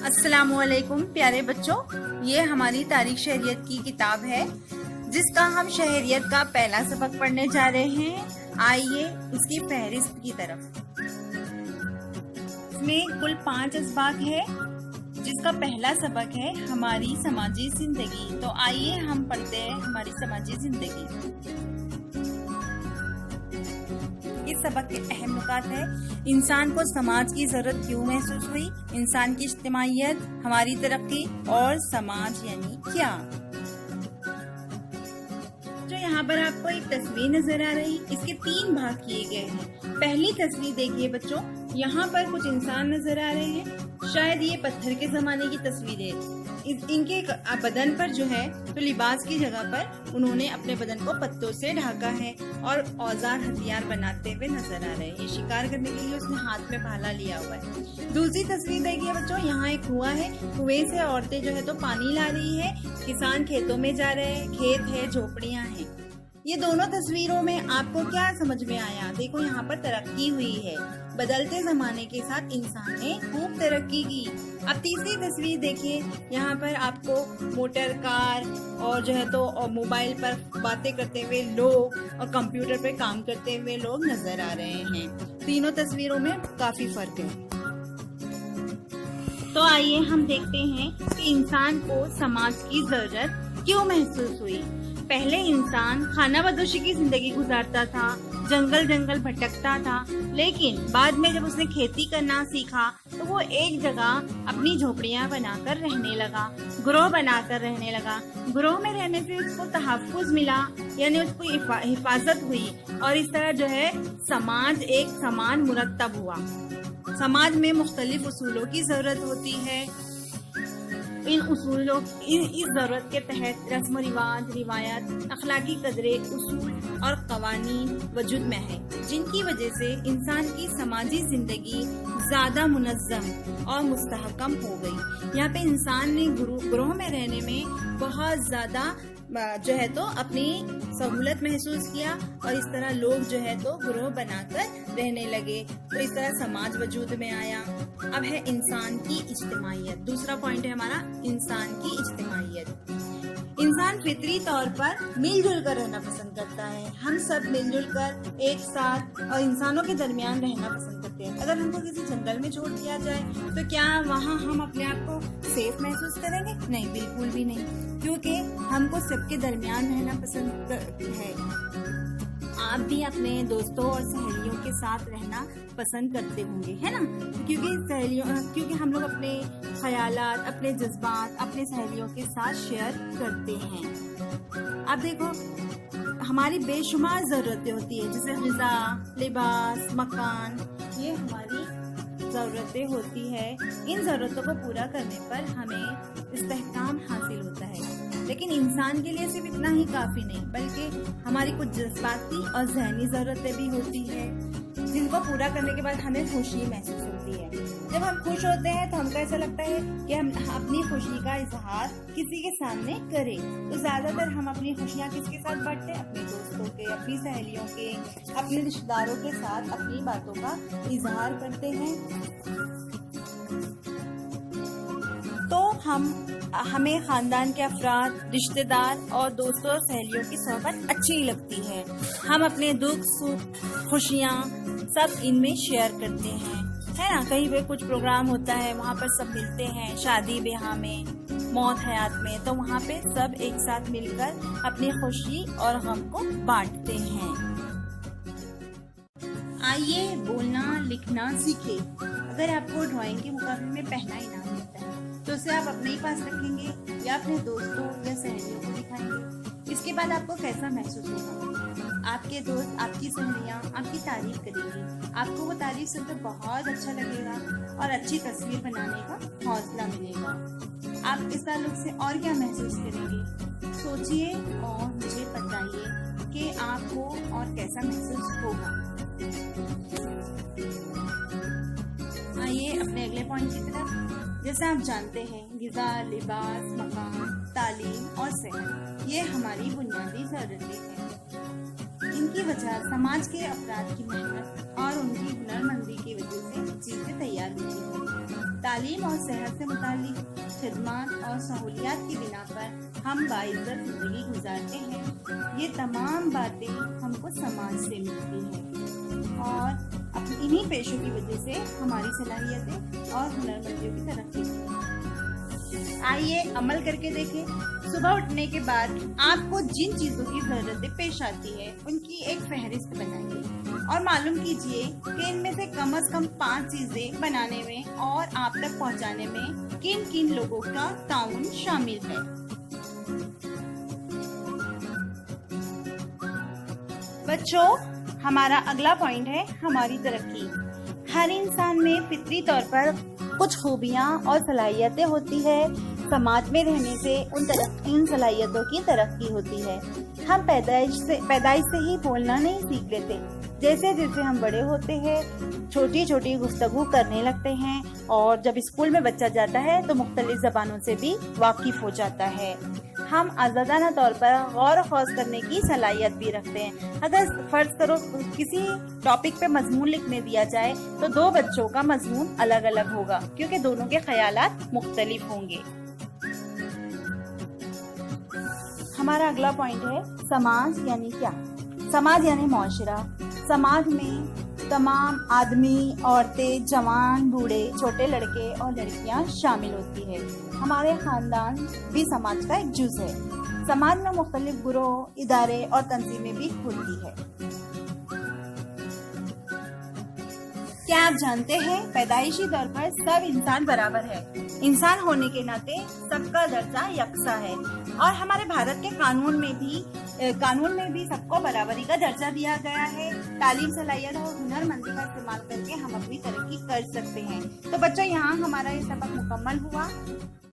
السلام علیکم پیارے بچوں، یہ ہماری تاریخ شہریت کی کتاب ہے جس کا ہم شہریت کا پہلا سبق پڑھنے جا رہے ہیں۔ آئیے اس کی فہرست کی طرف۔ اس میں کل 5 اسباق ہے جس کا پہلا سبق ہے ہماری سماجی زندگی۔ تو آئیے ہم پڑھتے ہیں ہماری سماجی زندگی۔ اس سبق کے اہم نکات ہے: انسان کو سماج کی ضرورت کیوں محسوس ہوئی، انسان کی اجتماعیت، ہماری ترقی اور سماج یعنی کیا۔ جو یہاں پر آپ کو ایک تصویر نظر آ رہی، اس کے 3 بھاگ کیے گئے ہیں۔ پہلی تصویر دیکھیے بچوں، یہاں پر کچھ انسان نظر آ رہے ہیں، شاید یہ پتھر کے زمانے کی تصویر ہے۔ ان کے بدن پر جو ہے تو لباس کی جگہ پر انہوں نے اپنے بدن کو پتوں سے ڈھاکا ہے اور اوزار ہتھیار بناتے ہوئے نظر آ رہے ہیں۔ یہ شکار کرنے کے لیے اس نے ہاتھ میں بھالا لیا ہوا ہے۔ دوسری تصویر دیکھیے بچوں، یہاں ایک کنواں ہے، کنویں سے عورتیں جو ہے تو پانی لا رہی ہے، کسان کھیتوں میں جا رہے ہیں، کھیت ہے، جھوپڑیاں ہیں۔ یہ دونوں تصویروں میں آپ کو کیا سمجھ میں آیا؟ دیکھو یہاں پر ترقی ہوئی ہے، بدلتے زمانے کے ساتھ انسان نے خوب ترقی کی۔ اب تیسری تصویر دیکھیے، یہاں پر آپ کو موٹر کار اور جو ہے تو موبائل پر باتیں کرتے ہوئے لوگ اور کمپیوٹر پہ کام کرتے ہوئے لوگ نظر آ رہے ہیں۔ تینوں تصویروں میں کافی فرق ہے۔ تو آئیے ہم دیکھتے ہیں کہ انسان کو سماج کی ضرورت کیوں محسوس ہوئی۔ پہلے انسان خانہ بدوشی کی زندگی گزارتا تھا، جنگل بھٹکتا تھا، لیکن بعد میں جب اس نے کھیتی کرنا سیکھا تو وہ ایک جگہ اپنی جھوپڑیاں بنا کر رہنے لگا، گروہ بنا کر رہنے لگا۔ گروہ میں رہنے سے اس کو تحفظ ملا، یعنی اس کو حفاظت ہوئی، اور اس طرح جو ہے سماج ایک سامان مرتب ہوا۔ سماج میں مختلف اصولوں کی ضرورت ہوتی ہے۔ اس ضرورت کے تحت رسم و رواج، روایات، اخلاقی قدریں، اصول اور قوانین وجود میں ہیں، جن کی وجہ سے انسان کی سماجی زندگی زیادہ منظم اور مستحکم ہو گئی۔ یہاں پہ انسان نے گروہ میں رہنے میں بہت زیادہ جو ہے تو اپنی سہولت محسوس کیا، اور اس طرح لوگ جو ہے تو گروہ بنا کر رہنے لگے، تو اس طرح سماج وجود میں آیا۔ اب ہے انسان کی اجتماعیت۔ دوسرا پوائنٹ ہے ہمارا انسان کی اجتماعیت۔ انسان فطری طور پر مل جل کر رہنا پسند کرتا ہے۔ ہم سب مل جل کر ایک ساتھ اور انسانوں کے درمیان رہنا پسند کرتے ہیں۔ اگر ہم کو کسی جنگل میں چھوڑ دیا جائے تو کیا وہاں ہم اپنے آپ کو سیف محسوس کریں گے؟ نہیں، بالکل بھی نہیں، کیونکہ ہم کو سب کے درمیان رہنا پسند ہے۔ آپ بھی اپنے دوستوں اور سہیلیوں کے ساتھ رہنا پسند کرتے ہوں گے، ہے نا؟ کیونکہ ہم لوگ اپنے خیالات، اپنے جذبات اپنے سہیلیوں کے ساتھ شیئر کرتے ہیں۔ اب دیکھو ہماری بے شمار ضرورتیں ہوتی ہیں، جیسے غذا، لباس، مکان، یہ ہماری ضرورتیں ہوتی ہے۔ ان ضرورتوں کو پورا کرنے پر ہمیں استحکام حاصل ہوتا ہے، لیکن انسان کے لیے صرف اتنا ہی کافی نہیں، بلکہ ہماری کچھ جذباتی اور ذہنی ضرورتیں بھی ہوتی ہیں، جن کو پورا کرنے کے بعد ہمیں خوشی محسوس ہوتی ہے۔ جب ہم خوش ہوتے ہیں تو ہم کو ایسا لگتا ہے کہ ہم اپنی خوشی کا اظہار کسی کے سامنے کریں، تو زیادہ تر ہم اپنی خوشیاں کس کے ساتھ بانٹتے ہیں؟ اپنے دوستوں کے، اپنی سہیلیوں کے، اپنے رشتہ داروں کے ساتھ اپنی باتوں کا اظہار کرتے ہیں۔ تو ہمیں خاندان کے افراد، رشتہ دار اور دوستوں اور سہیلیوں کی صحبت اچھی لگتی ہے۔ ہم اپنے دکھ سکھ خوشیاں سب ان میں شیئر کرتے ہیں، ہے نا؟ کہیں پہ کچھ پروگرام ہوتا ہے، وہاں پر سب ملتے ہیں، شادی بیاہ میں، موت حیات میں، تو وہاں پہ سب ایک ساتھ مل کر اپنی خوشی اور غم کو بانٹتے ہیں۔ آئیے بولنا لکھنا سیکھیں۔ اگر آپ کو ڈرائنگ کے مقابلے میں پہلا انعام ملتا ہے تو اسے آپ اپنے ہی پاس رکھیں گے یا اپنے دوستوں یا سہیلیوں کو دکھائیں گے؟ اس کے بعد آپ کو کیسا محسوس ہوگا؟ آپ کے دوست، آپ کی سہیلیاں آپ کی تعریف کریں گی، آپ کو وہ تعریف سن کر بہت اچھا لگے گا اور اچھی تصویر بنانے کا حوصلہ ملے گا۔ آپ اس تعلق سے اور کیا محسوس کریں گے؟ سوچئے اور مجھے بتائیے کہ آپ کو اور کیسا محسوس ہوگا۔ آئیے اپنے اگلے پوائنٹ کی طرف۔ جیسے آپ جانتے ہیں، غذا، لباس، مکان، تعلیم اور صحت یہ ہماری بنیادی ضرورتیں ہیں۔ ان کی وجہ سماج کے افراد کی محنت اور ان کی ہنرمندی کی وجہ سے چیزیں تیار ہوتی ہیں۔ تعلیم اور صحت سے متعلق خدمات اور سہولیات کی بنا پر ہم باعزت زندگی گزارتے ہیں. یہ تمام باتیں ہم کو سماج سے ملتی ہیں اور انہی پیشوں کی وجہ سے ہماری صلاحیتیں اور ہنرمندیوں کی ترقی ہوتی ہے. آئیے عمل کر کے دیکھیں. صبح اٹھنے کے بعد آپ کو جن چیزوں کی ضرورتیں پیش آتی ہے ان کی ایک فہرست بنائیے اور معلوم کیجئے کہ ان میں سے کم از کم 5 چیزیں بنانے میں اور آپ تک پہنچانے میں کن کن لوگوں کا تعاون شامل ہے. بچوں، ہمارا اگلا پوائنٹ ہے ہماری ترقی. ہر انسان میں فطری طور پر کچھ خوبیاں اور صلاحیتیں ہوتی ہے. سماج میں رہنے سے ان صلاحیتوں کی ترقی ہوتی ہے. ہم پیدائش سے ہی بولنا نہیں سیکھ لیتے. جیسے جیسے ہم بڑے ہوتے ہیں چھوٹی چھوٹی گفتگو کرنے لگتے ہیں اور جب اسکول میں بچہ جاتا ہے تو مختلف زبانوں سے بھی واقف ہو جاتا ہے. ہم آزادانہ طور پر غور و خوض کرنے کی صلاحیت بھی رکھتے ہیں. اگر فرض کرو کسی ٹاپک پہ مضمون لکھنے دیا جائے تو 2 بچوں کا مضمون الگ الگ ہوگا کیونکہ دونوں کے خیالات مختلف ہوں گے. ہمارا اگلا پوائنٹ ہے سماج یعنی کیا. سماج یعنی معاشرہ. سماج میں تمام آدمی، عورتیں، جوان، بوڑھے، چھوٹے لڑکے اور لڑکیاں شامل ہوتی ہے. ہمارے خاندان بھی سماج کا ایک جز ہے. سماج میں مختلف گروہ، ادارے اور تنظیمیں بھی ہوتی ہے. کیا آپ جانتے ہیں پیدائشی طور پر سب انسان برابر ہے. انسان ہونے کے ناطے سب کا درجہ یکساں ہے اور ہمارے بھارت کے قانون میں بھی سب کو برابری کا درجہ دیا گیا ہے. تعلیم، صلاحیت اور ہنر مندی کا استعمال کر کے ہم اپنی ترقی کر سکتے ہیں. تو بچوں، یہاں ہمارا یہ سبق مکمل ہوا.